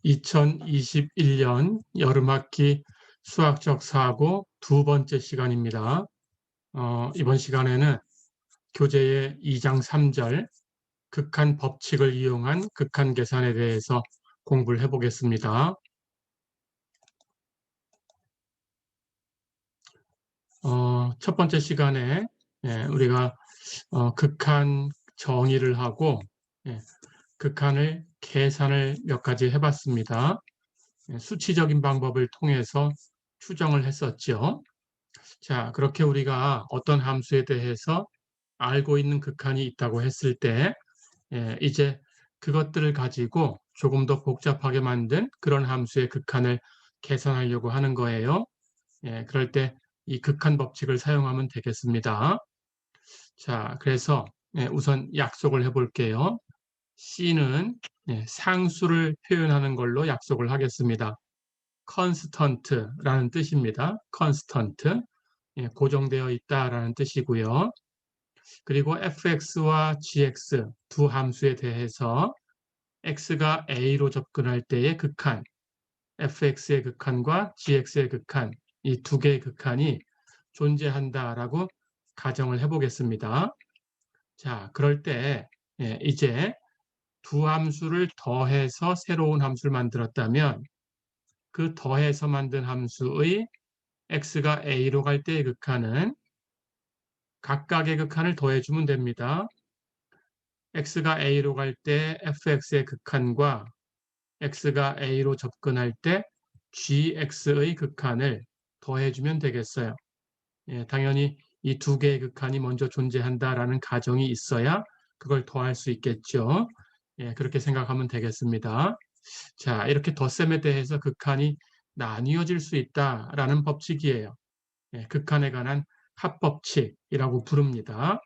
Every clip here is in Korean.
2021년 여름학기 수학적 사고 두 번째 시간입니다. 이번 시간에는 교재의 2장 3절 극한 법칙을 이용한 극한 계산에 대해서 공부를 해보겠습니다. 첫 번째 시간에 우리가 극한 정의를 하고 극한을 계산을 몇 가지 해봤습니다. 수치적인 방법을 통해서 추정을 했었죠. 자, 그렇게 우리가 어떤 함수에 대해서 알고 있는 극한이 있다고 했을 때 이제 그것들을 가지고 조금 더 복잡하게 만든 그런 함수의 극한을 계산하려고 하는 거예요. 그럴 때 이 극한 법칙을 사용하면 되겠습니다. 자, 그래서 우선 약속을 해볼게요. C는 상수를 표현하는 걸로 약속을 하겠습니다. constant라는 뜻입니다. constant, 고정되어 있다라는 뜻이고요. 그리고 fx와 gx 두 함수에 대해서 x가 a로 접근할 때의 극한, fx의 극한과 gx의 극한, 이 두 개의 극한이 존재한다라고 가정을 해보겠습니다. 자, 그럴 때 이제 두 함수를 더해서 새로운 함수를 만들었다면 그 더해서 만든 함수의 x가 a로 갈 때의 극한은 각각의 극한을 더해주면 됩니다. x가 a로 갈 때 fx의 극한과 x가 a로 접근할 때 gx의 극한을 더해주면 되겠어요. 당연히 이 두 개의 극한이 먼저 존재한다라는 가정이 있어야 그걸 더할 수 있겠죠. 그렇게 생각하면 되겠습니다. 자, 이렇게 덧셈에 대해서 극한이 나뉘어질 수 있다라는 법칙이에요. 극한에 관한 합법칙이라고 부릅니다.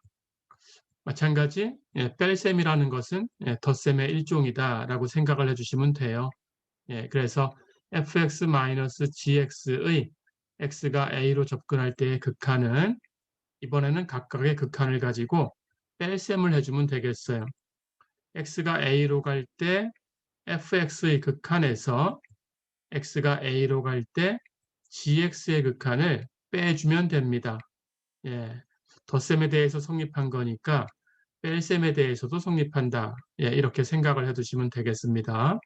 마찬가지 뺄셈이라는 것은 덧셈의 일종이다라고 생각을 해주시면 돼요. 그래서 fx-gx의 x가 a로 접근할 때의 극한은 이번에는 각각의 극한을 가지고 뺄셈을 해주면 되겠어요. x가 a로 갈 때 fx의 극한에서 x가 a로 갈 때 gx의 극한을 빼주면 됩니다. 덧셈에 대해서 성립한 거니까 뺄셈에 대해서도 성립한다. 이렇게 생각을 해두시면 되겠습니다.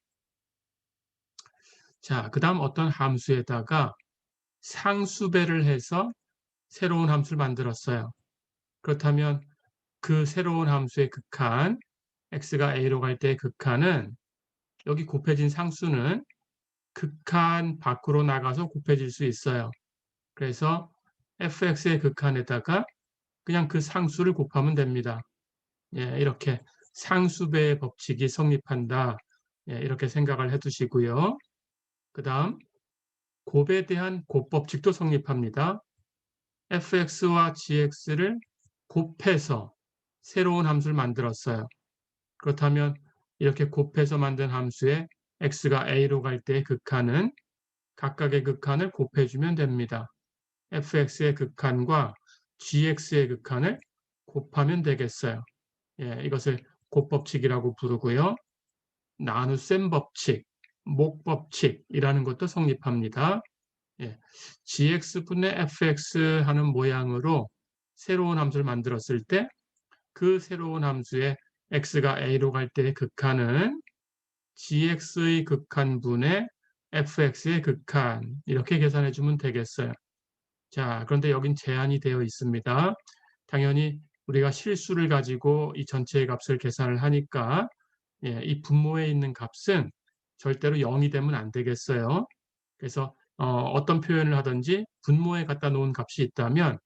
자, 그 다음 어떤 함수에다가 상수배를 해서 새로운 함수를 만들었어요. 그렇다면 그 새로운 함수의 극한, x가 a로 갈 때의 극한은 여기 곱해진 상수는 극한 밖으로 나가서 곱해질 수 있어요. 그래서 fx의 극한에다가 그냥 그 상수를 곱하면 됩니다. 이렇게 상수배의 법칙이 성립한다. 이렇게 생각을 해두시고요. 그 다음 곱에 대한 곱법칙도 성립합니다. fx와 gx를 곱해서 새로운 함수를 만들었어요. 그렇다면 이렇게 곱해서 만든 함수에 x가 a로 갈 때의 극한은 각각의 극한을 곱해주면 됩니다. fx의 극한과 gx의 극한을 곱하면 되겠어요. 이것을 곱법칙이라고 부르고요. 나눗셈 법칙, 목법칙이라는 것도 성립합니다. gx분의 fx 하는 모양으로 새로운 함수를 만들었을 때 그 새로운 함수의 x가 a로 갈 때의 극한은 gx의 극한분의 fx의 극한 이렇게 계산해 주면 되겠어요. 자, 그런데 여긴 제한이 되어 있습니다. 당연히 우리가 실수를 가지고 이 전체의 값을 계산을 하니까 이 분모에 있는 값은 절대로 0이 되면 안 되겠어요. 그래서 어떤 표현을 하든지 분모에 갖다 놓은 값이 있다면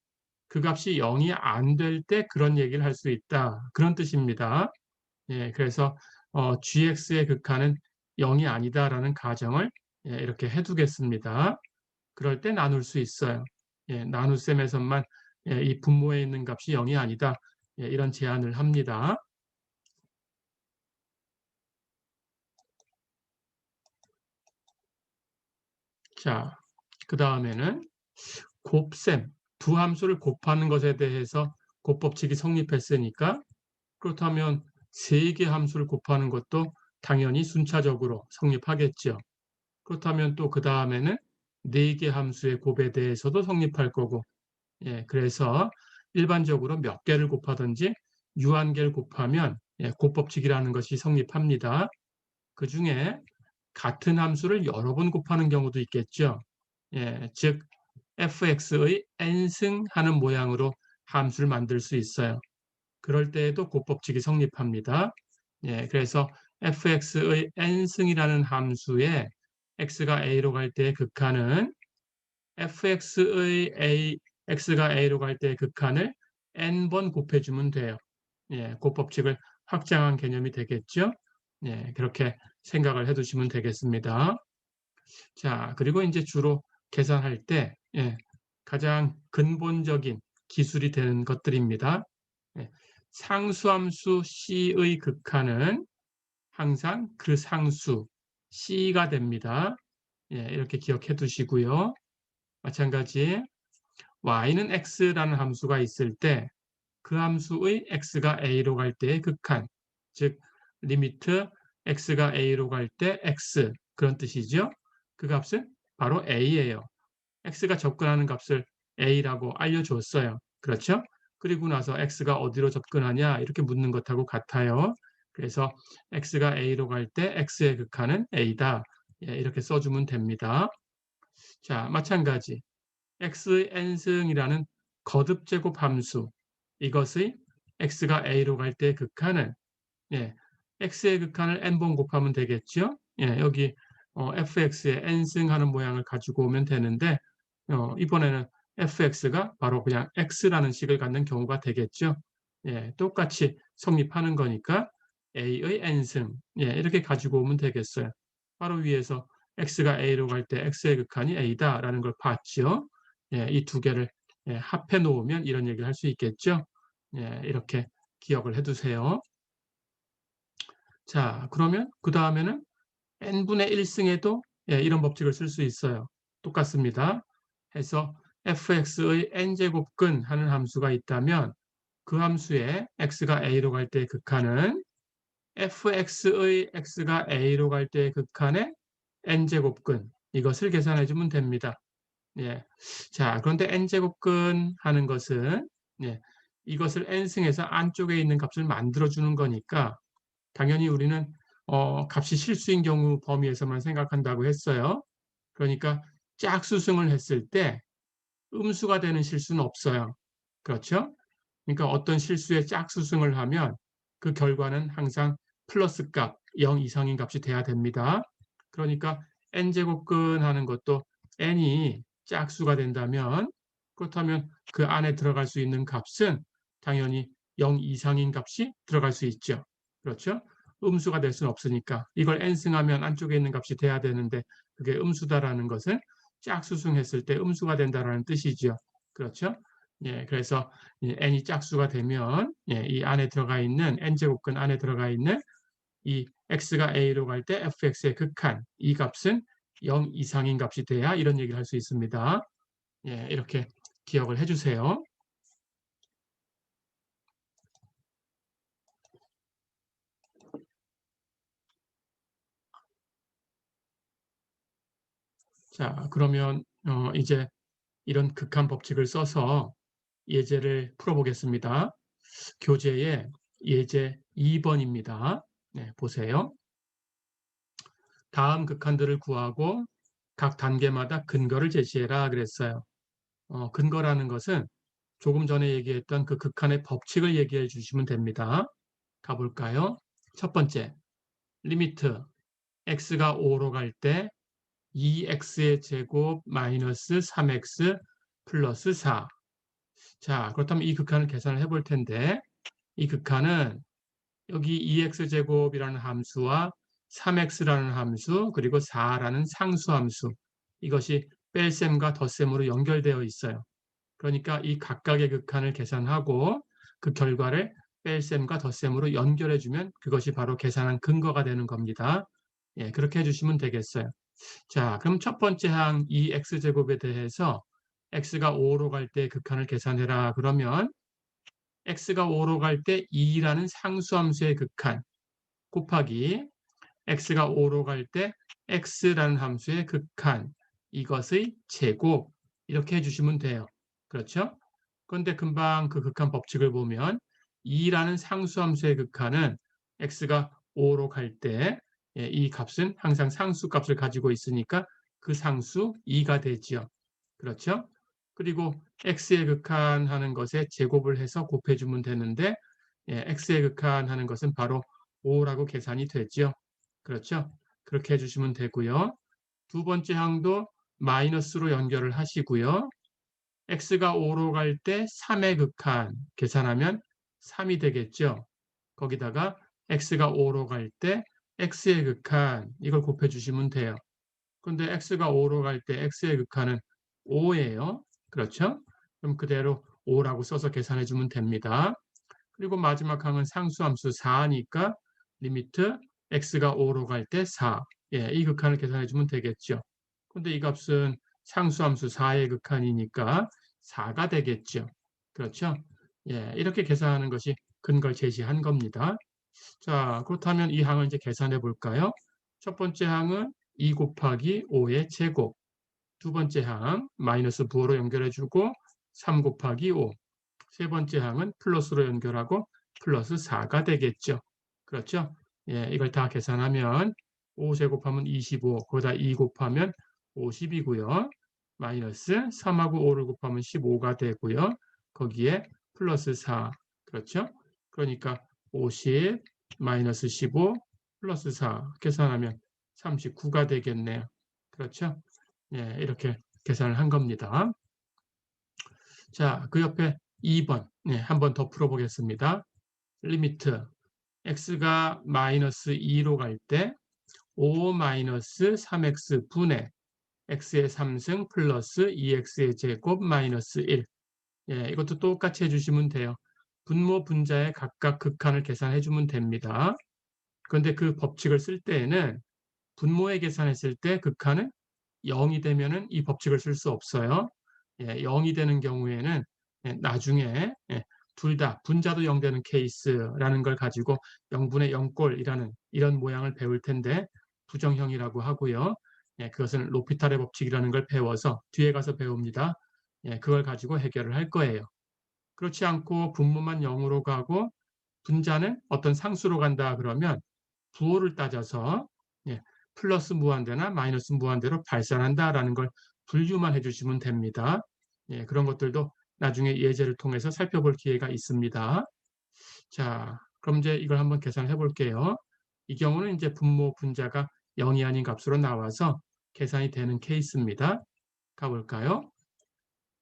그 값이 0이 안 될 때 그런 얘기를 할 수 있다. 그런 뜻입니다. 그래서 gx의 극한은 0이 아니다라는 가정을 이렇게 해두겠습니다. 그럴 때 나눌 수 있어요. 나눗셈에서만 이 분모에 있는 값이 0이 아니다. 이런 제안을 합니다. 자, 그 다음에는 곱셈, 두 함수를 곱하는 것에 대해서 곱법칙이 성립했으니까 그렇다면 세 개 함수를 곱하는 것도 당연히 순차적으로 성립하겠죠. 그렇다면 또 그 다음에는 4개 함수의 곱에 대해서도 성립할 거고, 그래서 일반적으로 몇 개를 곱하든지 유한계를 곱하면 곱법칙이라는 것이 성립합니다. 그 중에 같은 함수를 여러 번 곱하는 경우도 있겠죠. 즉 fx의 n승하는 모양으로 함수를 만들 수 있어요. 그럴 때에도 곱법칙이 성립합니다. 그래서 fx의 n승이라는 함수에 x가 a로 갈 때의 극한은 x가 a로 갈 때의 극한을 n번 곱해주면 돼요. 곱법칙을 확장한 개념이 되겠죠. 그렇게 생각을 해두시면 되겠습니다. 자, 그리고 이제 주로 계산할 때 가장 근본적인 기술이 되는 것들입니다. 상수함수 c의 극한은 항상 그 상수 c가 됩니다. 이렇게 기억해 두시고요. 마찬가지 y는 x라는 함수가 있을 때 그 함수의 x가 a로 갈 때의 극한, 즉 리미트 x가 a로 갈 때 x 그런 뜻이죠. 그 값은 바로 a예요. x가 접근하는 값을 a라고 알려줬어요. 그렇죠? 그리고 나서 x가 어디로 접근하냐 이렇게 묻는 것하고 같아요. 그래서 x가 a로 갈 때 x의 극한은 a다. 이렇게 써주면 됩니다. 자, 마찬가지 x의 n승이라는 거듭제곱 함수, 이것의 x가 a로 갈 때 극한은 x의 극한을 n번 곱하면 되겠죠. 여기 fx의 n승하는 모양을 가지고 오면 되는데 이번에는 fx가 바로 그냥 x라는 식을 갖는 경우가 되겠죠. 똑같이 성립하는 거니까 a의 n승 이렇게 가지고 오면 되겠어요. 바로 위에서 x가 a로 갈 때 x의 극한이 a다라는 걸 봤죠. 이 두 개를 합해 놓으면 이런 얘기를 할 수 있겠죠. 이렇게 기억을 해두세요. 자, 그러면 그 다음에는 n분의 1승에도 이런 법칙을 쓸 수 있어요. 똑같습니다. 해서 fx의 n제곱근 하는 함수가 있다면 그 함수에 x가 a로 갈 때의 극한은 fx의 x가 a로 갈 때의 극한의 n제곱근, 이것을 계산해 주면 됩니다. 자, 그런데 n제곱근 하는 것은 이것을 n승해서 안쪽에 있는 값을 만들어주는 거니까 당연히 우리는 값이 실수인 경우 범위에서만 생각한다고 했어요. 그러니까 짝수승을 했을 때 음수가 되는 실수는 없어요. 그렇죠? 그러니까 어떤 실수에 짝수승을 하면 그 결과는 항상 플러스 값, 0 이상인 값이 돼야 됩니다. 그러니까 n제곱근 하는 것도 n이 짝수가 된다면 그렇다면 그 안에 들어갈 수 있는 값은 당연히 0 이상인 값이 들어갈 수 있죠. 그렇죠? 음수가 될 수는 없으니까 이걸 n승하면 안쪽에 있는 값이 돼야 되는데 그게 음수다라는 것은 짝수승했을 때 음수가 된다라는 뜻이죠. 그렇죠? 그래서 n이 짝수가 되면 이 안에 들어가 있는 n제곱근 안에 들어가 있는 이 x가 a로 갈 때 fx의 극한, 이 값은 0 이상인 값이 돼야 이런 얘기를 할 수 있습니다. 이렇게 기억을 해주세요. 자, 그러면 이제 이런 극한 법칙을 써서 예제를 풀어보겠습니다. 교재에 예제 2번입니다. 보세요. 다음 극한들을 구하고 각 단계마다 근거를 제시해라 그랬어요. 근거라는 것은 조금 전에 얘기했던 그 극한의 법칙을 얘기해 주시면 됩니다. 가볼까요? 첫 번째, 리미트 x가 5로 갈 때 2x의 제곱 마이너스 3x 플러스 4. 자, 그렇다면 이 극한을 계산을 해볼 텐데 이 극한은 여기 2x제곱이라는 함수와 3x라는 함수 그리고 4라는 상수함수, 이것이 뺄셈과 덧셈으로 연결되어 있어요. 그러니까 이 각각의 극한을 계산하고 그 결과를 뺄셈과 덧셈으로 연결해주면 그것이 바로 계산한 근거가 되는 겁니다. 그렇게 해주시면 되겠어요. 자, 그럼 첫 번째 항 2x제곱에 대해서 x가 5로 갈 때 극한을 계산해라 그러면 x가 5로 갈 때 2라는 상수함수의 극한 곱하기 x가 5로 갈 때 x라는 함수의 극한, 이것의 제곱, 이렇게 해주시면 돼요. 그렇죠? 그런데 금방 그 극한 법칙을 보면 2라는 상수함수의 극한은 x가 5로 갈 때 이 값은 항상 상수값을 가지고 있으니까 그 상수 2가 되지요. 그렇죠? 그리고 x의 극한하는 것에 제곱을 해서 곱해주면 되는데 x의 극한하는 것은 바로 5라고 계산이 되죠. 그렇죠? 그렇게 해주시면 되고요. 두 번째 항도 마이너스로 연결을 하시고요. x가 5로 갈 때 3의 극한 계산하면 3이 되겠죠. 거기다가 x가 5로 갈 때 x의 극한 이걸 곱해주시면 돼요. 그런데 x가 5로 갈 때 x의 극한은 5예요. 그렇죠? 그럼 그대로 5라고 써서 계산해주면 됩니다. 그리고 마지막 항은 상수함수 4니까 리미트 x가 5로 갈 때 4. 이 극한을 계산해주면 되겠죠. 근데 이 값은 상수함수 4의 극한이니까 4가 되겠죠. 그렇죠? 이렇게 계산하는 것이 근거를 제시한 겁니다. 자, 그렇다면 이 항을 이제 계산해 볼까요? 첫 번째 항은 2 곱하기 5의 제곱. 두 번째 항 마이너스 부호로 연결해주고 3 곱하기 5. 세 번째 항은 플러스로 연결하고 플러스 4가 되겠죠. 그렇죠? 이걸 다 계산하면 5 제곱하면 25, 거기다 2 곱하면 50이고요. 마이너스 3하고 5를 곱하면 15가 되고요. 거기에 플러스 4, 그렇죠? 그러니까 50 마이너스 15 플러스 4 계산하면 39가 되겠네요. 그렇죠? 이렇게 계산을 한 겁니다. 자, 그 옆에 2번 한 번 더 풀어보겠습니다. 리미트 x가 마이너스 2로 갈 때 5 마이너스 3x 분의 x의 3승 플러스 2x의 제곱 마이너스 1. 이것도 똑같이 해주시면 돼요. 분모 분자의 각각 극한을 계산해 주면 됩니다. 그런데 그 법칙을 쓸 때에는 분모에 계산했을 때 극한은 0이 되면은 이 법칙을 쓸 수 없어요. 0이 되는 경우에는 나중에 둘 다 분자도 0 되는 케이스라는 걸 가지고 0분의 0꼴이라는 이런 모양을 배울 텐데 부정형이라고 하고요. 그것은 로피탈의 법칙이라는 걸 배워서 뒤에 가서 배웁니다. 그걸 가지고 해결을 할 거예요. 그렇지 않고 분모만 0으로 가고 분자는 어떤 상수로 간다 그러면 부호를 따져서 플러스 무한대나 마이너스 무한대로 발산한다라는 걸 분류만 해주시면 됩니다. 그런 것들도 나중에 예제를 통해서 살펴볼 기회가 있습니다. 자, 그럼 이제 이걸 한번 계산해 볼게요. 이 경우는 이제 분모 분자가 0이 아닌 값으로 나와서 계산이 되는 케이스입니다. 가볼까요?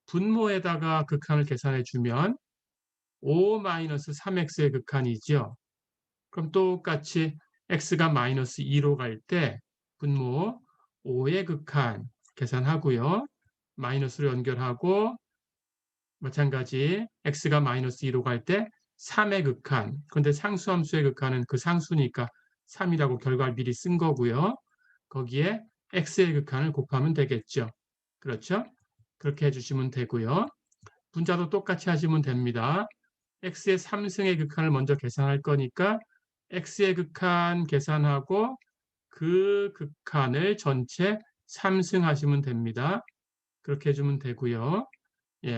분모에다가 극한을 계산해 주면 5-3x의 극한이죠. 그럼 똑같이 x가 마이너스 2로 갈 때 분모 5의 극한 계산하고요. 마이너스로 연결하고 마찬가지 x가 마이너스 2로 갈 때 3의 극한. 그런데 상수함수의 극한은 그 상수니까 3이라고 결과를 미리 쓴 거고요. 거기에 x의 극한을 곱하면 되겠죠. 그렇죠? 그렇게 해주시면 되고요. 분자도 똑같이 하시면 됩니다. x의 3승의 극한을 먼저 계산할 거니까 x의 극한 계산하고 그 극한을 전체 3승 하시면 됩니다. 그렇게 해주면 되고요.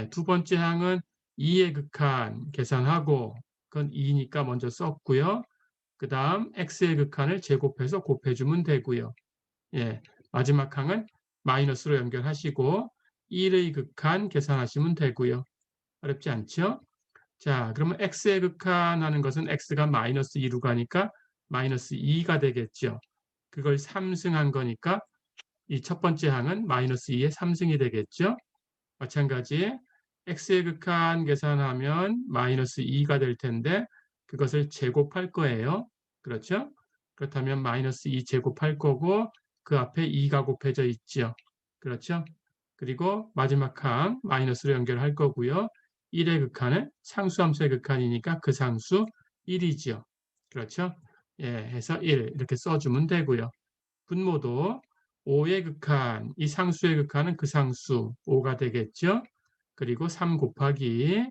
두 번째 항은 2의 극한 계산하고 그건 2니까 먼저 썼고요. 그 다음 x의 극한을 제곱해서 곱해주면 되고요. 마지막 항은 마이너스로 연결하시고 1의 극한 계산하시면 되고요. 어렵지 않죠? 자, 그러면 x의 극한하는 것은 x가 마이너스 2로 가니까 마이너스 2가 되겠죠. 그걸 3승한 거니까 이 첫 번째 항은 마이너스 2의 3승이 되겠죠. 마찬가지 x의 극한 계산하면 마이너스 2가 될 텐데 그것을 제곱할 거예요. 그렇죠? 그렇다면 마이너스 2 제곱할 거고 그 앞에 2가 곱해져 있죠. 그렇죠? 그리고 마지막 항 마이너스로 연결할 거고요. 1의 극한은 상수함수의 극한이니까 그 상수 1이지요. 그렇죠? 해서 1 이렇게 써주면 되고요. 분모도 5의 극한, 이 상수의 극한은 그 상수 5가 되겠죠. 그리고 3 곱하기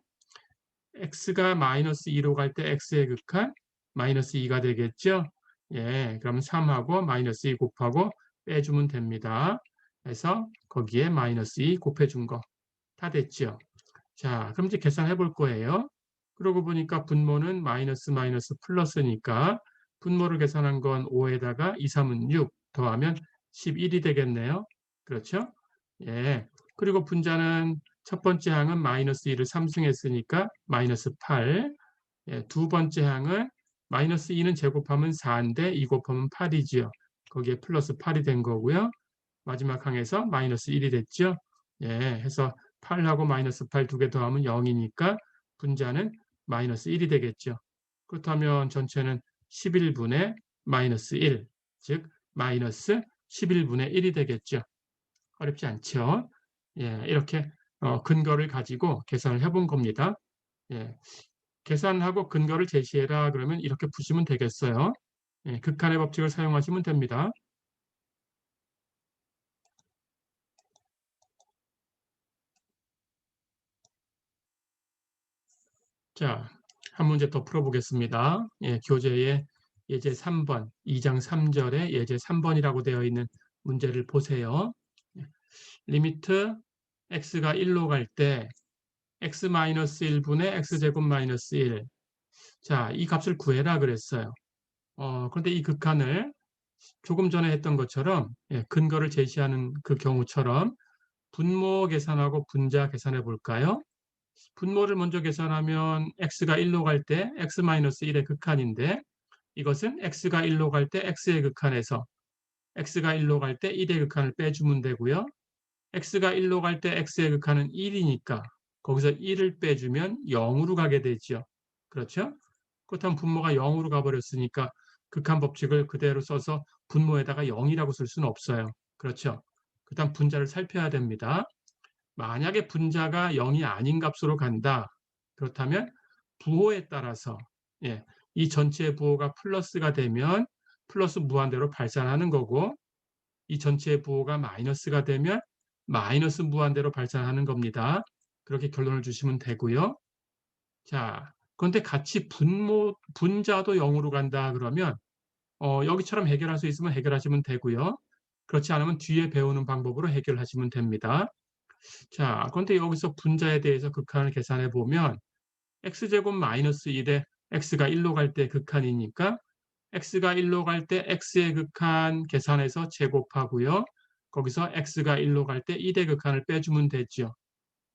x가 마이너스 2로 갈 때 x의 극한 마이너스 2가 되겠죠. 예, 그러면 3하고 마이너스 2 곱하고 빼주면 됩니다. 그래서 거기에 마이너스 2 곱해준 거 다 됐죠. 자, 그럼 이제 계산해 볼 거예요. 그러고 보니까 분모는 마이너스 마이너스 플러스니까 분모를 계산한 건 5에다가 2, 3은 6 더하면 11이 되겠네요. 그렇죠? 예. 그리고 분자는 첫 번째 항은 마이너스 2를 3승했으니까 마이너스 8. 예, 두 번째 항은 마이너스 2는 제곱하면 4인데 2 곱하면 8이지요. 거기에 플러스 8이 된 거고요. 마지막 항에서 마이너스 1이 됐죠. 예, 해서 8하고 마이너스 8 두 개 더하면 0이니까 분자는 마이너스 1이 되겠죠. 그렇다면 전체는 11분의 마이너스 1, 즉 마이너스 11분의 1이 되겠죠. 어렵지 않죠? 예, 이렇게 근거를 가지고 계산을 해본 겁니다. 예, 계산하고 근거를 제시해라 그러면 이렇게 푸시면 되겠어요. 예, 극한의 법칙을 사용하시면 됩니다. 자, 한 문제 더 풀어보겠습니다. 예, 교재에 예제 3번, 2장 3절에 예제 3번이라고 되어 있는 문제를 보세요. 예, 리미트 x가 1로 갈 때 x-1분의 x제곱 마이너스 1. 자, 이 값을 구해라 그랬어요. 그런데 이 극한을 조금 전에 했던 것처럼 예, 근거를 제시하는 그 경우처럼 분모 계산하고 분자 계산해 볼까요? 분모를 먼저 계산하면 x가 1로 갈 때 x-1의 극한인데 이것은 x가 1로 갈 때 x의 극한에서 x가 1로 갈 때 1의 극한을 빼주면 되고요. x가 1로 갈 때 x의 극한은 1이니까 거기서 1을 빼주면 0으로 가게 되죠. 그렇죠? 그렇다면 분모가 0으로 가버렸으니까 극한 법칙을 그대로 써서 분모에다가 0이라고 쓸 수는 없어요. 그렇죠? 그다음 분자를 살펴야 됩니다. 만약에 분자가 0이 아닌 값으로 간다. 그렇다면 부호에 따라서 예, 이 전체의 부호가 플러스가 되면 플러스 무한대로 발산하는 거고 이 전체의 부호가 마이너스가 되면 마이너스 무한대로 발산하는 겁니다. 그렇게 결론을 주시면 되고요. 자, 그런데 같이 분자도 0으로 간다 그러면 여기처럼 해결할 수 있으면 해결하시면 되고요. 그렇지 않으면 뒤에 배우는 방법으로 해결하시면 됩니다. 자, 그런데 여기서 분자에 대해서 극한을 계산해 보면 x제곱 마이너스 1에 x가 1로 갈 때 극한이니까 x가 1로 갈 때 x의 극한 계산해서 제곱하고요. 거기서 x가 1로 갈 때 1의 극한을 빼주면 되죠.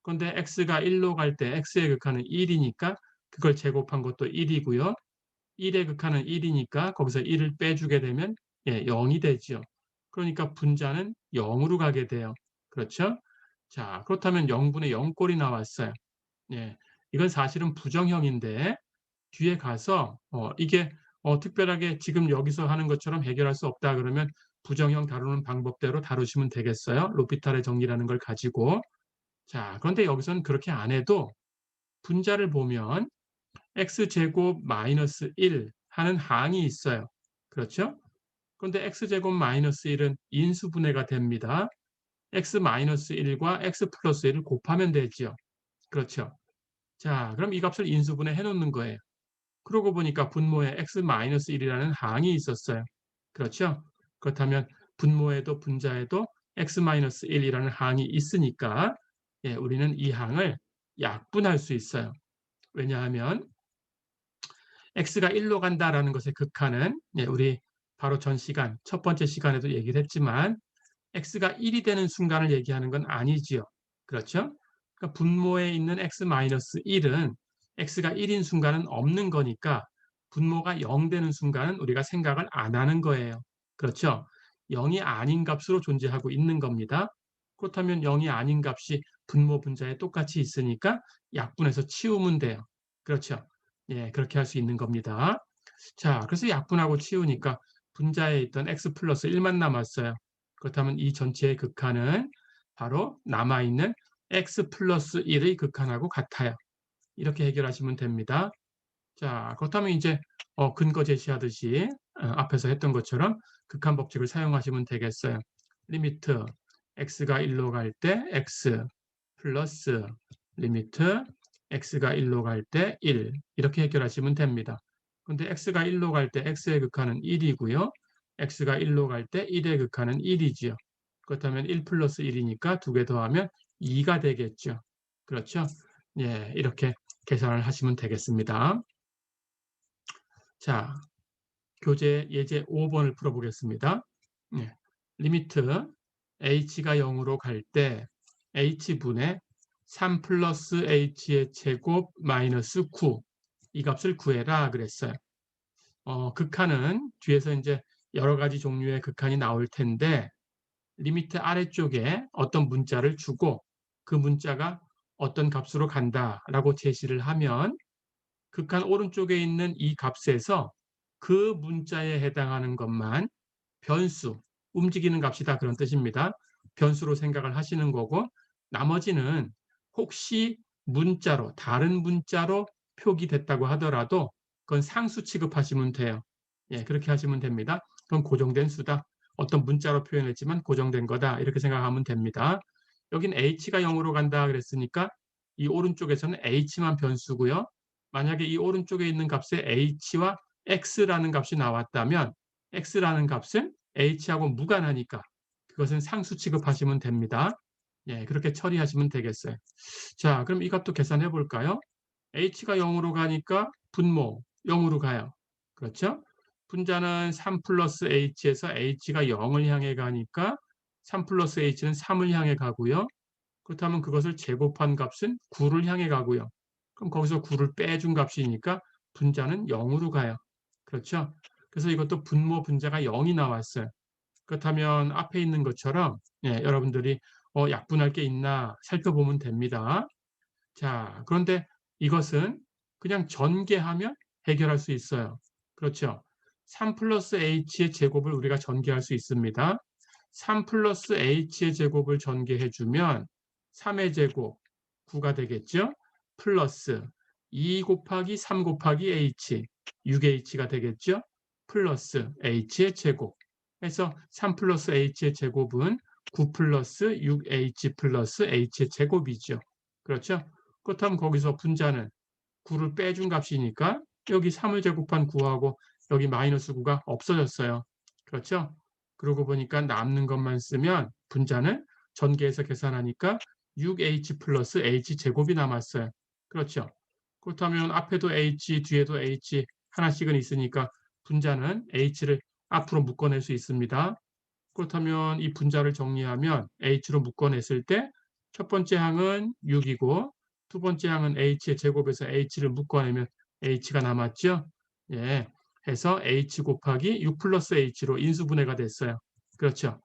그런데 x가 1로 갈 때 x의 극한은 1이니까 그걸 제곱한 것도 1이고요. 1의 극한은 1이니까 거기서 1을 빼주게 되면 예, 0이 되죠. 그러니까 분자는 0으로 가게 돼요. 그렇죠? 자, 그렇다면 0분의 0꼴이 나왔어요. 예, 이건 사실은 부정형인데 뒤에 가서 이게 특별하게 지금 여기서 하는 것처럼 해결할 수 없다 그러면 부정형 다루는 방법대로 다루시면 되겠어요. 로피탈의 정리라는 걸 가지고. 자, 그런데 여기서는 그렇게 안 해도 분자를 보면 x제곱 마이너스 1 하는 항이 있어요. 그렇죠? 그런데 x제곱 마이너스 1은 인수분해가 됩니다. x 마이너스 1과 x 플러스 1을 곱하면 되죠. 그렇죠? 자, 그럼 이 값을 인수분해 해 놓는 거예요. 그러고 보니까 분모에 x-1이라는 항이 있었어요. 그렇죠? 그렇다면 분모에도 분자에도 x-1이라는 항이 있으니까 예, 우리는 이 항을 약분할 수 있어요. 왜냐하면 x가 1로 간다라는 것의 극한은 예, 우리 바로 전 시간, 첫 번째 시간에도 얘기를 했지만 x가 1이 되는 순간을 얘기하는 건 아니지요. 그렇죠? 그러니까 분모에 있는 x-1은 x가 1인 순간은 없는 거니까 분모가 0 되는 순간은 우리가 생각을 안 하는 거예요. 그렇죠? 0이 아닌 값으로 존재하고 있는 겁니다. 그렇다면 0이 아닌 값이 분모 분자에 똑같이 있으니까 약분해서 치우면 돼요. 그렇죠? 예, 그렇게 할 수 있는 겁니다. 자, 그래서 약분하고 치우니까 분자에 있던 x 플러스 1만 남았어요. 그렇다면 이 전체의 극한은 바로 남아있는 x 플러스 1의 극한하고 같아요. 이렇게 해결하시면 됩니다. 자, 그렇다면 이제 근거 제시하듯이 앞에서 했던 것처럼 극한 법칙을 사용하시면 되겠어요. 리미트 x가 1로 갈 때 x 플러스 리미트 x가 1로 갈 때 1 이렇게 해결하시면 됩니다. 근데 x가 1로 갈 때 x의 극한은 1이고요. x가 1로 갈 때 1의 극한은 1이지요. 그렇다면 1 플러스 1이니까 두 개 더하면 2가 되겠죠. 그렇죠? 예, 이렇게 계산을 하시면 되겠습니다. 자, 교재 예제 5번을 풀어보겠습니다. 예, 리미트 h가 0으로 갈 때 h분의 3 플러스 h의 제곱 마이너스 9 이 값을 구해라 그랬어요. 극한은 뒤에서 이제 여러 가지 종류의 극한이 나올 텐데 리미트 아래쪽에 어떤 문자를 주고 그 문자가 어떤 값으로 간다라고 제시를 하면 극한 오른쪽에 있는 이 값에서 그 문자에 해당하는 것만 변수, 움직이는 값이다 그런 뜻입니다. 변수로 생각을 하시는 거고 나머지는 혹시 문자로 다른 문자로 표기됐다고 하더라도 그건 상수 취급하시면 돼요. 예, 그렇게 하시면 됩니다. 그건 고정된 수다. 어떤 문자로 표현했지만 고정된 거다. 이렇게 생각하면 됩니다. 여긴 h가 0으로 간다 그랬으니까 이 오른쪽에서는 h만 변수고요. 만약에 이 오른쪽에 있는 값에 h와 x라는 값이 나왔다면 x라는 값은 h하고 무관하니까 그것은 상수 취급하시면 됩니다. 예, 그렇게 처리하시면 되겠어요. 자, 그럼 이 값도 계산해 볼까요? h가 0으로 가니까 분모 0으로 가요. 그렇죠? 분자는 3 플러스 h에서 h가 0을 향해 가니까 3 플러스 h는 3을 향해 가고요. 그렇다면 그것을 제곱한 값은 9를 향해 가고요. 그럼 거기서 9를 빼준 값이니까 분자는 0으로 가요. 그렇죠? 그래서 이것도 분모 분자가 0이 나왔어요. 그렇다면 앞에 있는 것처럼 예, 여러분들이 약분할 게 있나 살펴보면 됩니다. 자, 그런데 이것은 그냥 전개하면 해결할 수 있어요. 그렇죠? 3 플러스 h의 제곱을 우리가 전개할 수 있습니다. 3 플러스 h의 제곱을 전개해 주면 3의 제곱 9가 되겠죠? 플러스 2 곱하기 3 곱하기 h 6h가 되겠죠? 플러스 h의 제곱 해서 3 플러스 h의 제곱은 9 플러스 6h 플러스 h의 제곱이죠. 그렇죠? 그렇다면 거기서 분자는 9를 빼준 값이니까 여기 3을 제곱한 9하고 여기 마이너스 9가 없어졌어요. 그렇죠? 그러고 보니까 남는 것만 쓰면 분자는 전개해서 계산하니까 6h 플러스 h 제곱이 남았어요. 그렇죠? 그렇다면 앞에도 h, 뒤에도 h 하나씩은 있으니까 분자는 h를 앞으로 묶어낼 수 있습니다. 그렇다면 이 분자를 정리하면 h로 묶어냈을 때 첫 번째 항은 6이고 두 번째 항은 h의 제곱에서 h를 묶어내면 h가 남았죠. 예, 해서 h 곱하기 6 플러스 h로 인수분해가 됐어요. 그렇죠.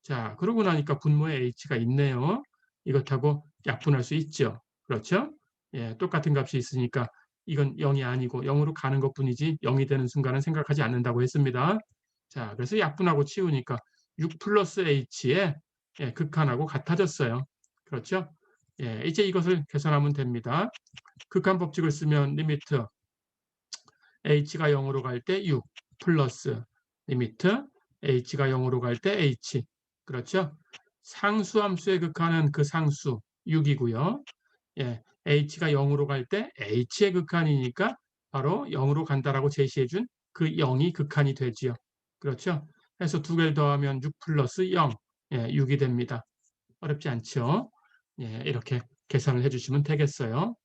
자, 그러고 나니까 분모에 h가 있네요. 이것하고 약분할 수 있죠. 그렇죠? 예, 똑같은 값이 있으니까 이건 0이 아니고 0으로 가는 것뿐이지 0이 되는 순간은 생각하지 않는다고 했습니다. 자, 그래서 약분하고 치우니까 6 플러스 h의 예, 극한하고 같아졌어요. 그렇죠? 예, 이제 이것을 계산하면 됩니다. 극한 법칙을 쓰면 리미트 h가 0으로 갈 때 6 플러스 리미트 h가 0으로 갈 때 h 그렇죠? 상수함수의 극한은 그 상수 6이고요. 예, h가 0으로 갈 때 h의 극한이니까 바로 0으로 간다라고 제시해준 그 0이 극한이 되지요. 그렇죠? 해서 두 개를 더하면 6 플러스 0, 예, 6이 됩니다. 어렵지 않죠? 예, 이렇게 계산을 해주시면 되겠어요.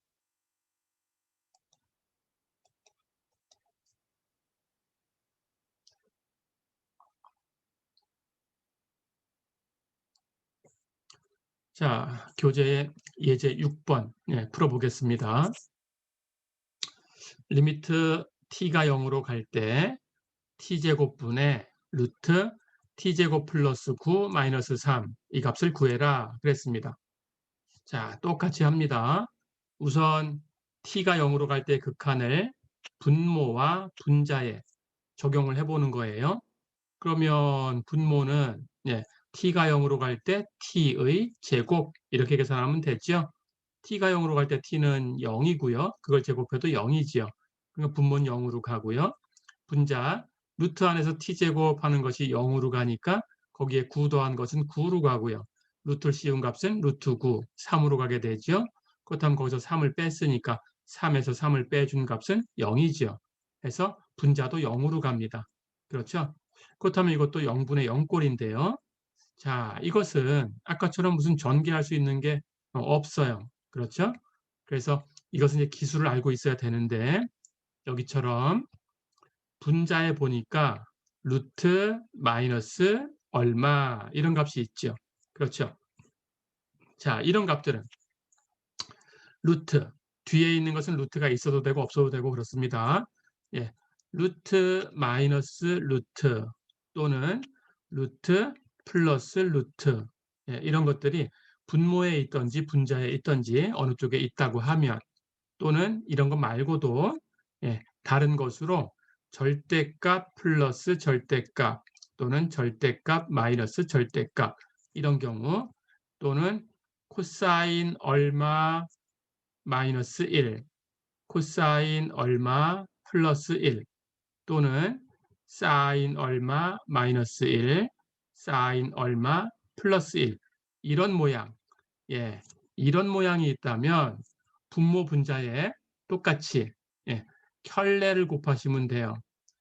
자, 교재의 예제 6번 예, 풀어보겠습니다. 리미트 t가 0으로 갈 때 t제곱분의 루트 t제곱 플러스 9 마이너스 3 이 값을 구해라 그랬습니다. 자, 똑같이 합니다. 우선 t가 0으로 갈 때 극한을 분모와 분자에 적용을 해보는 거예요. 그러면 분모는 예, t가 0으로 갈 때 t의 제곱 이렇게 계산하면 되죠. t가 0으로 갈 때 t는 0이고요. 그걸 제곱해도 0이지요. 그러니까 분모는 0으로 가고요. 분자 루트 안에서 t제곱 하는 것이 0으로 가니까 거기에 9 더한 것은 9로 가고요. 루트를 씌운 값은 루트 9, 3으로 가게 되죠. 그렇다면 거기서 3을 뺐으니까 3에서 3을 빼준 값은 0이죠. 해서 분자도 0으로 갑니다. 그렇죠? 그렇다면 이것도 0분의 0꼴인데요. 자, 이것은 아까처럼 무슨 전개할 수 있는 게 없어요. 그렇죠? 그래서 이것은 이제 기술을 알고 있어야 되는데 여기처럼 분자에 보니까 루트 마이너스 얼마 이런 값이 있죠. 그렇죠? 자, 이런 값들은 루트 뒤에 있는 것은 루트가 있어도 되고 없어도 되고 그렇습니다. 예, 루트 마이너스 루트 또는 루트 플러스 루트 이런 것들이 분모에 있든지 분자에 있든지 어느 쪽에 있다고 하면 또는 이런 것 말고도 다른 것으로 절대값 플러스 절대값 또는 절대값 마이너스 절대값 이런 경우 또는 코사인 얼마 마이너스 1, 코사인 얼마 플러스 1 또는 사인 얼마 마이너스 1, 사인 얼마 플러스 1 이런 모양, 이런 모양이 있다면 분모 분자에 똑같이 켤레를 곱하시면 돼요.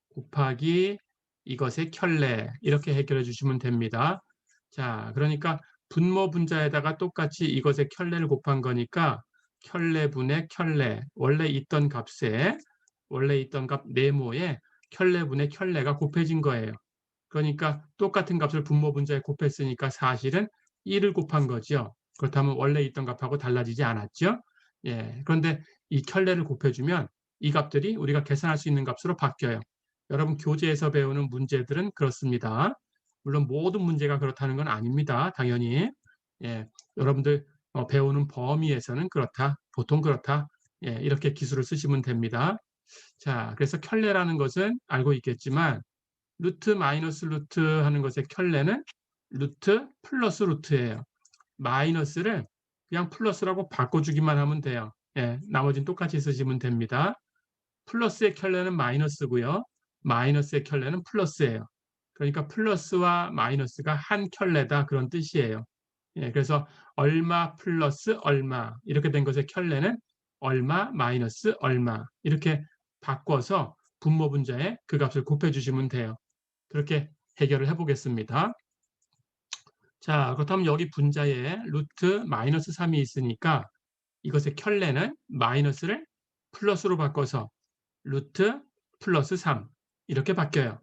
곱하기 이것의 켤레 이렇게 해결해 주시면 됩니다. 자, 그러니까 분모 분자에다가 똑같이 이것의 켤레를 곱한 거니까 켤레분의 켤레 원래 있던 값 네모에 켤레분의 켤레가 곱해진 거예요. 그러니까 똑같은 값을 분모 분자에 곱했으니까 사실은 1을 곱한 거죠. 그렇다면 원래 있던 값하고 달라지지 않았죠. 그런데 이 켤레를 곱해주면 이 값들이 우리가 계산할 수 있는 값으로 바뀌어요. 여러분 교재에서 배우는 문제들은 그렇습니다. 물론 모든 문제가 그렇다는 건 아닙니다. 당연히 여러분들 배우는 범위에서는 그렇다, 보통 그렇다 이렇게 기술을 쓰시면 됩니다. 자, 그래서 켤레라는 것은 알고 있겠지만 루트 마이너스 루트 하는 것의 켤레는 루트 플러스 루트예요. 마이너스를 그냥 플러스라고 바꿔주기만 하면 돼요. 나머지는 똑같이 쓰시면 됩니다. 플러스의 켤레는 마이너스고요. 마이너스의 켤레는 플러스예요. 그러니까 플러스와 마이너스가 한 켤레다 그런 뜻이에요. 그래서 얼마 플러스 얼마 이렇게 된 것의 켤레는 얼마 마이너스 얼마 이렇게 바꿔서 분모 분자에 그 값을 곱해주시면 돼요. 그렇게 해결을 해보겠습니다. 자, 그렇다면 여기 분자에 루트 마이너스 3이 있으니까 이것의 켤레는 마이너스를 플러스로 바꿔서 루트 플러스 3 이렇게 바뀌어요.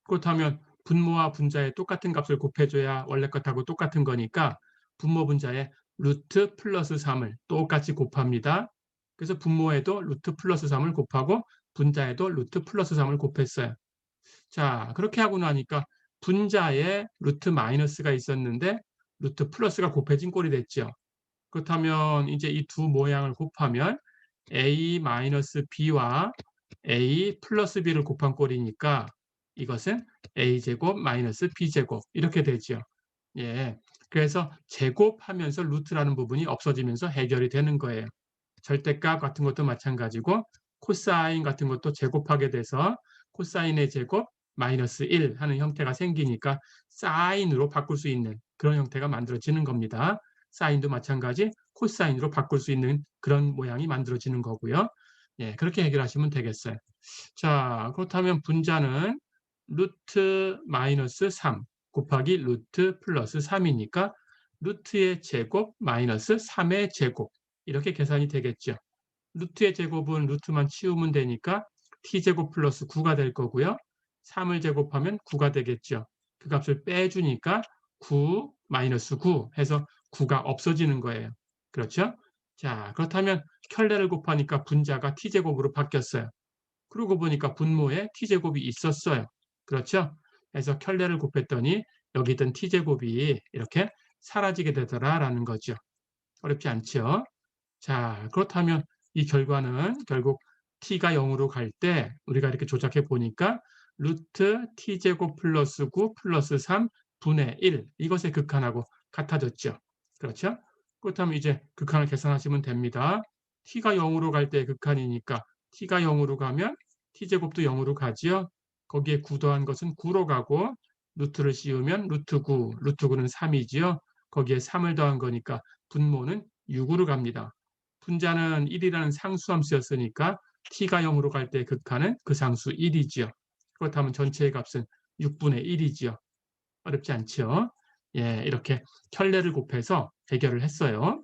그렇다면 분모와 분자에 똑같은 값을 곱해줘야 원래 것하고 똑같은 거니까 분모 분자에 루트 플러스 3을 똑같이 곱합니다. 그래서 분모에도 루트 플러스 3을 곱하고 분자에도 루트 플러스 3을 곱했어요. 자, 그렇게 하고 나니까 분자에 루트 마이너스가 있었는데 루트 플러스가 곱해진 꼴이 됐죠. 그렇다면 이제 이 두 모양을 곱하면 a 마이너스 b와 a 플러스 b를 곱한 꼴이니까 이것은 a제곱 마이너스 b제곱 이렇게 되죠. 그래서 제곱하면서 루트라는 부분이 없어지면서 해결이 되는 거예요. 절대값 같은 것도 마찬가지고 코사인 같은 것도 제곱하게 돼서 코사인의 제곱 마이너스 1 하는 형태가 생기니까 사인으로 바꿀 수 있는 그런 형태가 만들어지는 겁니다. 사인도 마찬가지 코사인으로 바꿀 수 있는 그런 모양이 만들어지는 거고요. 그렇게 해결하시면 되겠어요. 자, 그렇다면 분자는 루트 마이너스 3 곱하기 루트 플러스 3이니까 루트의 제곱 마이너스 3의 제곱 이렇게 계산이 되겠죠. 루트의 제곱은 루트만 치우면 되니까 t제곱 플러스 9가 될 거고요. 3을 제곱하면 9가 되겠죠. 그 값을 빼주니까 9 마이너스 9 해서 9가 없어지는 거예요. 그렇죠? 자, 그렇다면 켤레를 곱하니까 분자가 t제곱으로 바뀌었어요. 그러고 보니까 분모에 t제곱이 있었어요. 그렇죠? 그래서 켤레를 곱했더니 여기 있던 t제곱이 이렇게 사라지게 되더라라는 거죠. 어렵지 않죠? 자, 그렇다면 이 결과는 결국 t가 0으로 갈 때 우리가 이렇게 조작해 보니까 루트 t제곱 플러스 9 플러스 3 분의 1 이것의 극한하고 같아졌죠. 그렇죠? 그렇다면 이제 극한을 계산하시면 됩니다. t가 0으로 갈 때 극한이니까 t가 0으로 가면 t제곱도 0으로 가지요. 거기에 9 더한 것은 9로 가고 루트를 씌우면 루트 9, 루트 9는 3이지요. 거기에 3을 더한 거니까 분모는 6으로 갑니다. 분자는 1이라는 상수함수였으니까 t가 0으로 갈 때 극한은 그 상수 1이지요. 그렇다면 전체의 값은 6분의 1이지요. 어렵지 않죠? 예, 이렇게 켤레를 곱해서 해결을 했어요.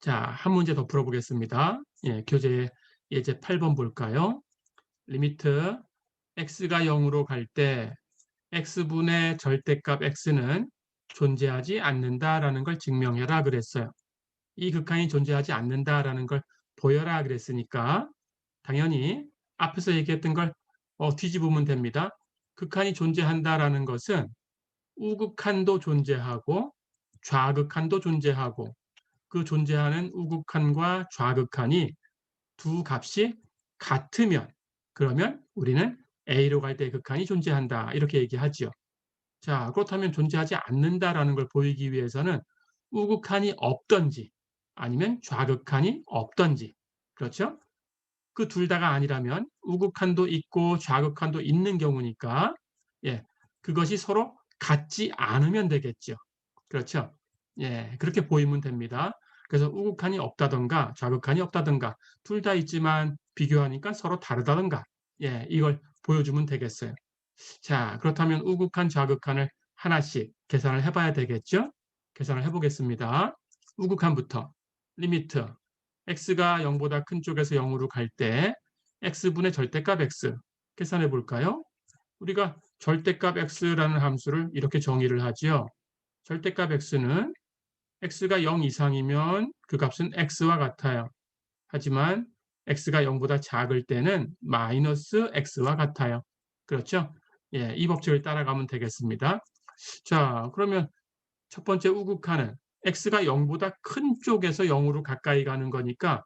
자, 한 문제 더 풀어보겠습니다. 예, 교재 예제 8번 볼까요? 리미트 x가 0으로 갈 때 x분의 절대값 x는 존재하지 않는다라는 걸 증명해라 그랬어요. 이 극한이 존재하지 않는다라는 걸 보여라 그랬으니까 당연히 앞에서 얘기했던 걸 뒤집으면 됩니다. 극한이 존재한다라는 것은 우극한도 존재하고 좌극한도 존재하고 그 존재하는 우극한과 좌극한이 두 값이 같으면 그러면 우리는 A로 갈 때 극한이 존재한다 이렇게 얘기하지요. 자, 그렇다면 존재하지 않는다라는 걸 보이기 위해서는 우극한이 없든지 아니면 좌극한이 없든지 그렇죠? 그 둘 다가 아니라면 우극한도 있고 좌극한도 있는 경우니까 예, 그것이 서로 같지 않으면 되겠죠. 그렇죠? 예, 그렇게 보이면 됩니다. 그래서 우극한이 없다든가 좌극한이 없다든가 둘 다 있지만 비교하니까 서로 다르다든가 예, 이걸 보여주면 되겠어요. 자, 그렇다면 우극한, 좌극한을 하나씩 계산을 해봐야 되겠죠? 계산을 해보겠습니다. 우극한부터 리미트 x가 0보다 큰 쪽에서 0으로 갈 때 x분의 절대값 x 계산해 볼까요? 우리가 절대값 x라는 함수를 이렇게 정의를 하지요. 절대값 x는 x가 0 이상이면 그 값은 x와 같아요. 하지만 x가 0보다 작을 때는 마이너스 x와 같아요. 그렇죠? 예, 이 법칙을 따라가면 되겠습니다. 자, 그러면 첫 번째 우극한은 x가 0보다 큰 쪽에서 0으로 가까이 가는 거니까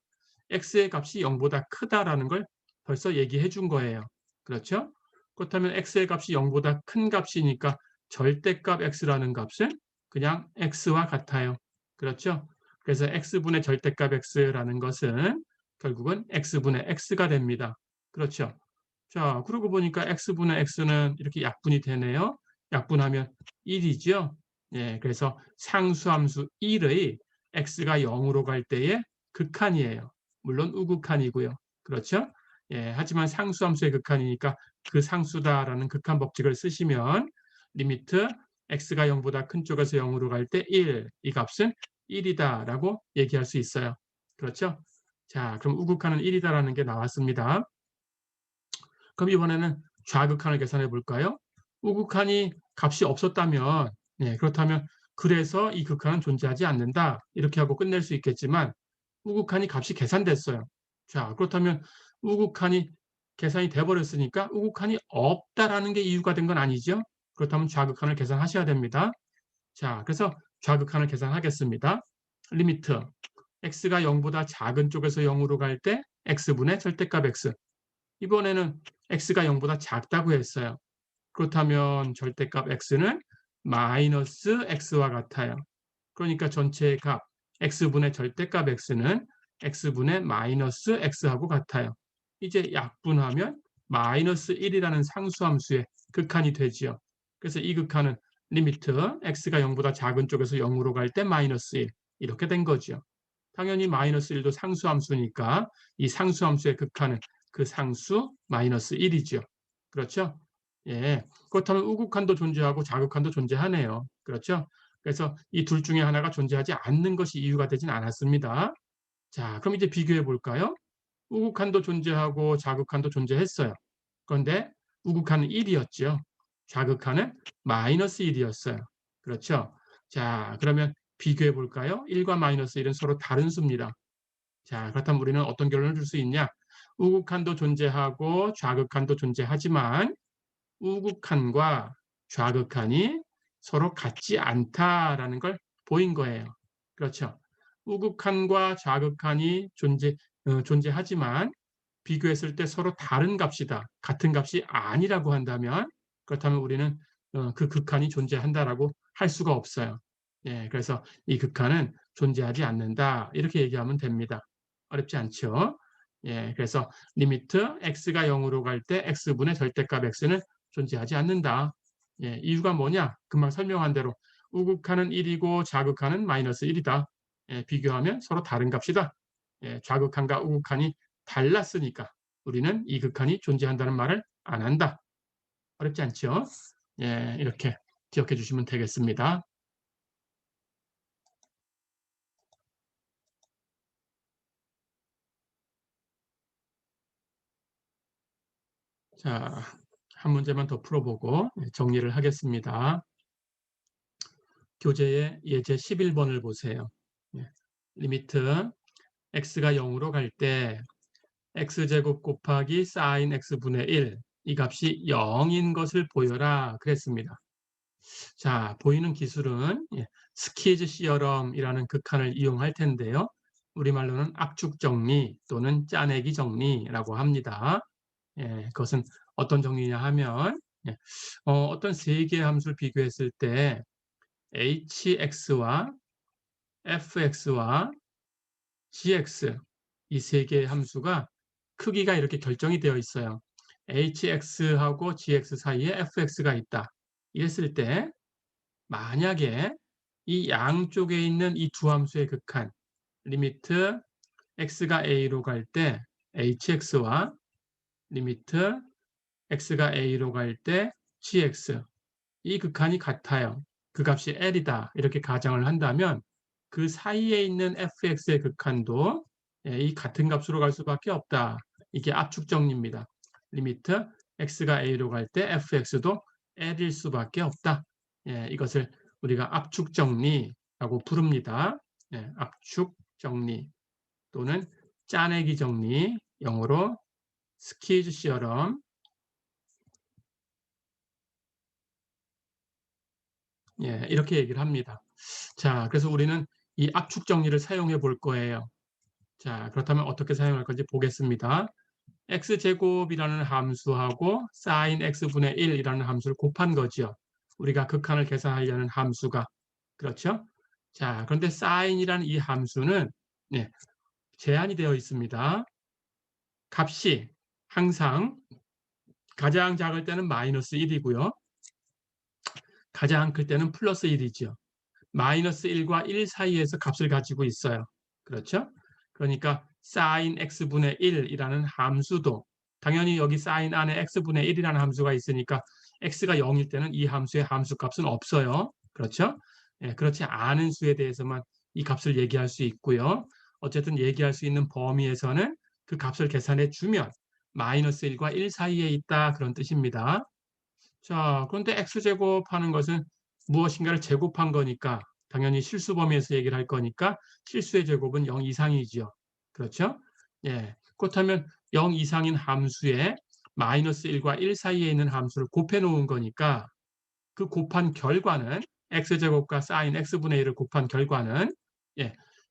x의 값이 0보다 크다라는 걸 벌써 얘기해 준 거예요. 그렇죠? 그렇다면 x의 값이 0보다 큰 값이니까 절대값 x라는 값은 그냥 x와 같아요. 그렇죠? 그래서 x분의 절대값 x라는 것은 결국은 x분의 x가 됩니다. 그렇죠? 자, 그러고 보니까 x분의 x는 이렇게 약분이 되네요. 약분하면 1이죠. 예, 그래서 상수함수 1의 x가 0으로 갈 때의 극한이에요. 물론 우극한이고요. 그렇죠? 예, 하지만 상수함수의 극한이니까 그 상수다라는 극한 법칙을 쓰시면 리미트 x가 0보다 큰 쪽에서 0으로 갈 때 1, 이 값은 1이다라고 얘기할 수 있어요. 그렇죠? 자, 그럼 우극한은 1이다라는 게 나왔습니다. 그럼 이번에는 좌극한을 계산해 볼까요? 우극한이 값이 없었다면 예, 그렇다면 그래서 이 극한은 존재하지 않는다 이렇게 하고 끝낼 수 있겠지만 우극한이 값이 계산됐어요. 자, 그렇다면 우극한이 계산이 돼버렸으니까 우극한이 없다라는 게 이유가 된 건 아니죠. 그렇다면 좌극한을 계산하셔야 됩니다. 자, 그래서 좌극한을 계산하겠습니다. 리미트 x가 0보다 작은 쪽에서 0으로 갈 때 x분의 절대값 x 이번에는 x가 0보다 작다고 했어요. 그렇다면 절대값 x는 마이너스 x와 같아요. 그러니까 전체의 값 x분의 절대값 x는 x분의 마이너스 x하고 같아요. 이제 약분하면 마이너스 1이라는 상수함수의 극한이 되지요. 그래서 이 극한은 리미트 x가 0보다 작은 쪽에서 0으로 갈 때 마이너스 1 이렇게 된 거죠. 당연히 마이너스 1도 상수함수니까 이 상수함수의 극한은 그 상수 마이너스 1이죠. 그렇죠? 예. 그렇다면 우극한도 존재하고 좌극한도 존재하네요. 그렇죠? 그래서 이 둘 중에 하나가 존재하지 않는 것이 이유가 되진 않았습니다. 자, 그럼 이제 비교해 볼까요? 우극한도 존재하고 좌극한도 존재했어요. 그런데 우극한은 1이었죠. 좌극한은 마이너스 1이었어요. 그렇죠? 자, 그러면 비교해 볼까요? 1과 마이너스 1은 서로 다른 수입니다. 자, 그렇다면 우리는 어떤 결론을 줄 수 있냐? 우극한도 존재하고 좌극한도 존재하지만 우극한과 좌극한이 서로 같지 않다라는 걸 보인 거예요. 그렇죠? 우극한과 좌극한이 존재하지만 비교했을 때 서로 다른 값이다. 같은 값이 아니라고 한다면 그렇다면 우리는 그 극한이 존재한다라고 할 수가 없어요. 예, 그래서 이 극한은 존재하지 않는다. 이렇게 얘기하면 됩니다. 어렵지 않죠? 예, 그래서 리미트 x가 0으로 갈 때 x분의 절대값 x는 존재하지 않는다. 예, 이유가 뭐냐? 금방 설명한 대로 우극한은 1이고 좌극한은 마이너스 1이다. 예, 비교하면 서로 다른 값이다. 예, 좌극한과 우극한이 달랐으니까 우리는 이 극한이 존재한다는 말을 안 한다. 어렵지 않죠? 예, 이렇게 기억해 주시면 되겠습니다. 자, 한 문제만 더 풀어보고 정리를 하겠습니다. 교재의 예제 11번을 보세요. 예, 리미트 x가 0으로 갈 때 x제곱 곱하기 sin x분의 1, 이 값이 0인 것을 보여라 그랬습니다. 자, 보이는 기술은 스키즈 시어럼이라는 극한을 이용할 텐데요. 우리말로는 압축 정리 또는 짜내기 정리라고 합니다. 그것은 어떤 정리냐 하면 어떤 세 개의 함수를 비교했을 때 hx와 fx와 gx, 이 세 개의 함수가 크기가 이렇게 결정이 되어 있어요. hx하고 gx 사이에 fx가 있다. 이랬을 때 만약에 이 양쪽에 있는 이 두 함수의 극한 리미트 x가 a로 갈 때 hx와 리미트 x가 a로 갈 때 gx, 이 극한이 같아요. 그 값이 L이다. 이렇게 가정을 한다면 그 사이에 있는 fx의 극한도 이 같은 값으로 갈 수밖에 없다. 이게 압축 정리입니다. 리미트 x가 a로 갈 때 fx도 L일 수밖에 없다. 이것을 우리가 압축 정리라고 부릅니다. 압축 정리 또는 짜내기 정리, 영어로 스키즈 시어럼. 이렇게 얘기를 합니다. 자, 그래서 우리는 이 압축 정리를 사용해 볼 거예요. 자, 그렇다면 어떻게 사용할 건지 보겠습니다. x제곱이라는 함수하고 sin x분의 1이라는 함수를 곱한 거죠. 우리가 극한을 계산하려는 함수가. 그렇죠? 자, 그런데 sin이라는 이 함수는 제한이 되어 있습니다. 값이 항상 가장 작을 때는 마이너스 1이고요. 가장 클 때는 플러스 1이죠. 마이너스 1과 1 사이에서 값을 가지고 있어요. 그렇죠? 그러니까 sin x분의 1이라는 함수도 당연히 여기 sin 안에 x분의 1이라는 함수가 있으니까 x가 0일 때는 이 함수의 함수값은 없어요. 그렇죠? 그렇지 않은 수에 대해서만 이 값을 얘기할 수 있고요. 어쨌든 얘기할 수 있는 범위에서는 그 값을 계산해 주면 마이너스 1과 1 사이에 있다, 그런 뜻입니다. 자, 그런데 x제곱 하는 것은 무엇인가를 제곱한 거니까 당연히 실수 범위에서 얘기를 할 거니까 실수의 제곱은 0 이상이죠. 그렇죠? 그렇다면 0 이상인 함수에 마이너스 1과 1 사이에 있는 함수를 곱해 놓은 거니까 그 곱한 결과는 x제곱과 sin x분의 1을 곱한 결과는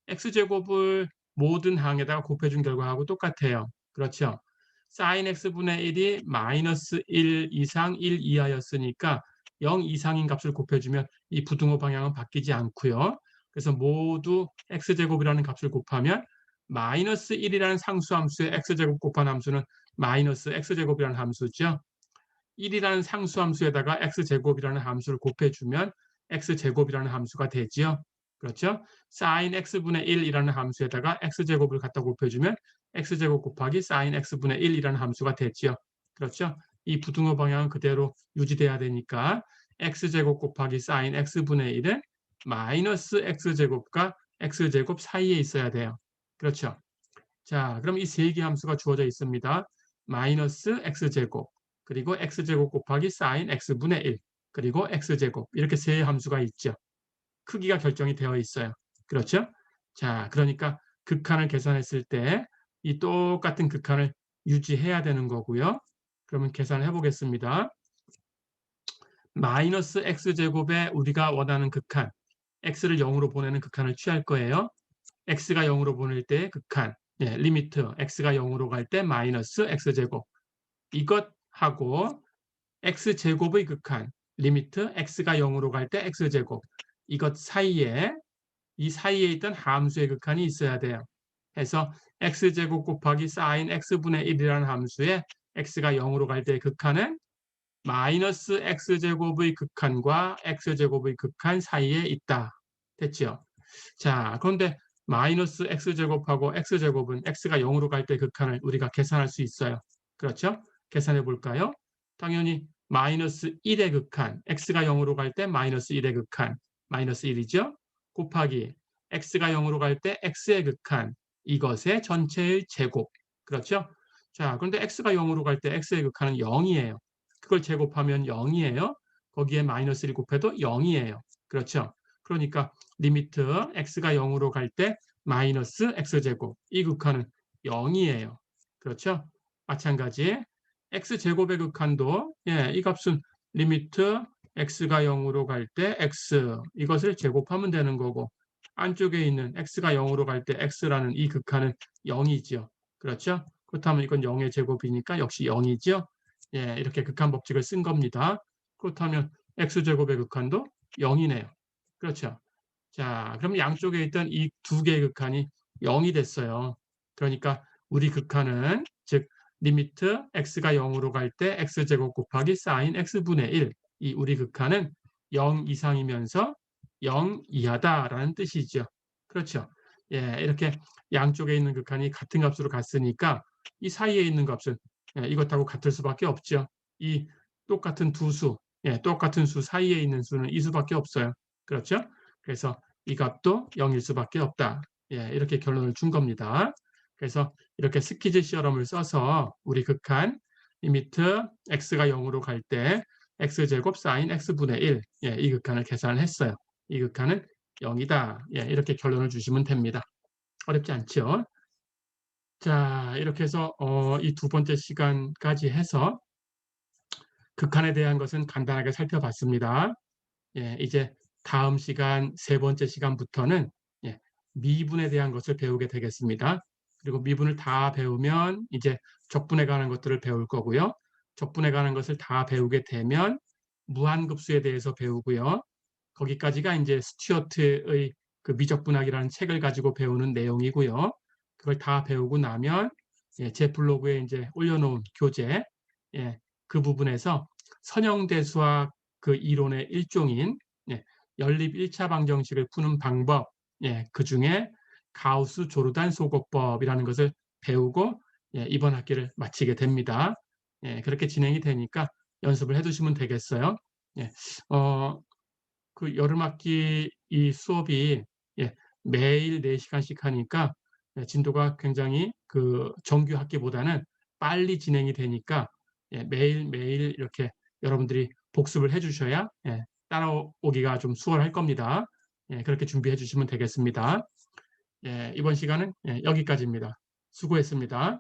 x제곱을 모든 항에다가 곱해준 결과하고 똑같아요. 그렇죠? sin x분의 1이 마이너스 1 이상 1 이하였으니까 0 이상인 값을 곱해주면 이 부등호 방향은 바뀌지 않고요. 그래서 모두 x제곱이라는 값을 곱하면 마이너스 1이라는 상수함수의 x제곱 곱한 함수는 마이너스 x제곱이라는 함수죠. 1이라는 상수함수에다가 x제곱이라는 함수를 곱해주면 x제곱이라는 함수가 되지요. 그렇죠? sin x분의 1이라는 함수에다가 x제곱을 갖다 곱해주면 x제곱 곱하기 sin x분의 1이라는 함수가 되지요. 그렇죠? 이 부등호 방향은 그대로 유지돼야 되니까 x제곱 곱하기 sin x분의 1은 마이너스 x제곱과 x제곱 사이에 있어야 돼요. 그렇죠? 자, 그럼 이 세 개 함수가 주어져 있습니다. 마이너스 x제곱, 그리고 x제곱 곱하기 sin x분의 1, 그리고 x제곱, 이렇게 세 함수가 있죠. 크기가 결정이 되어 있어요. 그렇죠? 자, 그러니까 극한을 계산했을 때 이 똑같은 극한을 유지해야 되는 거고요. 그러면 계산을 해보겠습니다. 마이너스 x제곱에 우리가 원하는 극한, x를 0으로 보내는 극한을 취할 거예요. x가 0으로 보낼 때 극한, 리미트 x가 0으로 갈 때 마이너스 x제곱, 이것하고 x제곱의 극한, 리미트 x가 0으로 갈 때 x제곱, 이것 사이에 이 사이에 있던 함수의 극한이 있어야 돼요. 해서 x제곱 곱하기 sin x분의 1이라는 함수에 x가 0으로 갈 때 극한은 마이너스 x제곱의 극한과 x제곱의 극한 사이에 있다. 됐죠? 자, 그런데 마이너스 x제곱하고 x제곱은 x가 0으로 갈 때 극한을 우리가 계산할 수 있어요. 그렇죠? 계산해 볼까요? 당연히 마이너스 1의 극한, x가 0으로 갈 때 마이너스 1의 극한, 마이너스 1이죠? 곱하기 x가 0으로 갈 때 x의 극한, 이것의 전체의 제곱. 그렇죠? 자, 그런데 x가 0으로 갈 때 x의 극한은 0이에요. 그걸 제곱하면 0이에요. 거기에 마이너스 1 곱해도 0이에요. 그렇죠? 그러니까 리미트 x가 0으로 갈 때 마이너스 x제곱, 이 극한은 0이에요. 그렇죠? 마찬가지 x제곱의 극한도 이 값은 리미트 x가 0으로 갈 때 x, 이것을 제곱하면 되는 거고, 안쪽에 있는 x가 0으로 갈 때 x라는 이 극한은 0이죠. 그렇죠? 그렇다면 이건 0의 제곱이니까 역시 0이죠. 이렇게 극한 법칙을 쓴 겁니다. 그렇다면 x제곱의 극한도 0이네요. 그렇죠? 자, 그럼 양쪽에 있던 이 두 개의 극한이 0이 됐어요. 그러니까 우리 극한은, 즉 리미트 x가 0으로 갈 때 x제곱 곱하기 sin x분의 1, 이 우리 극한은 0 이상이면서 0 이하다라는 뜻이죠. 그렇죠? 이렇게 양쪽에 있는 극한이 같은 값으로 갔으니까 이 사이에 있는 값은 이것하고 같을 수밖에 없죠. 이 똑같은 두 수, 똑같은 수 사이에 있는 수는 이 수밖에 없어요. 그렇죠? 그래서 이 값도 0일 수밖에 없다. 이렇게 결론을 준 겁니다. 그래서 이렇게 스키즈 시어럼을 써서 우리 극한 리미트 x가 0으로 갈 때 x제곱 sin x분의 1, 이 극한을 계산을 했어요. 이 극한은 0이다. 이렇게 결론을 주시면 됩니다. 어렵지 않죠? 자, 이렇게 해서 이 두 번째 시간까지 해서 극한에 대한 것은 간단하게 살펴봤습니다. 이제 다음 시간 세 번째 시간부터는 미분에 대한 것을 배우게 되겠습니다. 그리고 미분을 다 배우면 이제 적분에 관한 것들을 배울 거고요. 적분에 관한 것을 다 배우게 되면 무한급수에 대해서 배우고요. 거기까지가 이제 스튜어트의 그 미적분학이라는 책을 가지고 배우는 내용이고요. 그걸 다 배우고 나면 제 블로그에 이제 올려놓은 교재, 그 부분에서 선형대수학 그 이론의 일종인 연립 1차 방정식을 푸는 방법, 그 중에 가우스 조르단 소거법이라는 것을 배우고 이번 학기를 마치게 됩니다. 그렇게 진행이 되니까 연습을 해두시면 되겠어요. 그 여름학기 이 수업이 매일 4시간씩 하니까 진도가 굉장히 그 정규 학기보다는 빨리 진행이 되니까 매일매일 이렇게 여러분들이 복습을 해주셔야 따라오기가 좀 수월할 겁니다. 그렇게 준비해 주시면 되겠습니다. 이번 시간은 여기까지입니다. 수고했습니다.